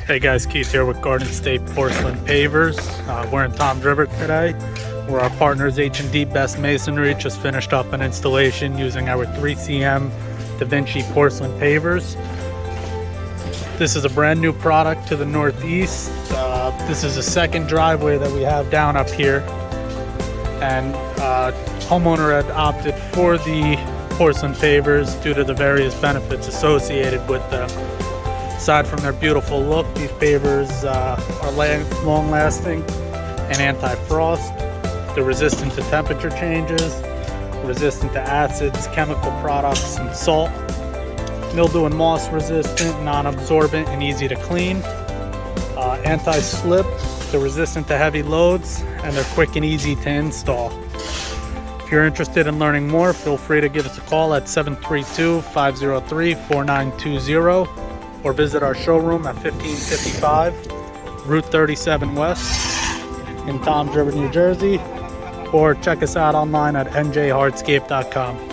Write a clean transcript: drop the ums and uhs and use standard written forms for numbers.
Hey guys, Keith here with Garden State Porcelain Pavers. We're in Tom's River today, where our partners H&D Best Masonry just finished up an installation using our 3Cm Da Vinci porcelain pavers. This is a brand new product to the Northeast. This is the second driveway that we have down up here, and homeowner had opted for the porcelain pavers due to the various benefits associated with them. Aside from their beautiful look, these pavers are long-lasting and anti-frost. They're resistant to temperature changes, resistant to acids, chemical products, and salt. Mildew and moss resistant, non-absorbent, and easy to clean. Anti-slip, they're resistant to heavy loads, and they're quick and easy to install. If you're interested in learning more, feel free to give us a call at 732-503-4920 or visit our showroom at 1555 Route 37 West in Tom's River, New Jersey, or check us out online at Hardscape.com.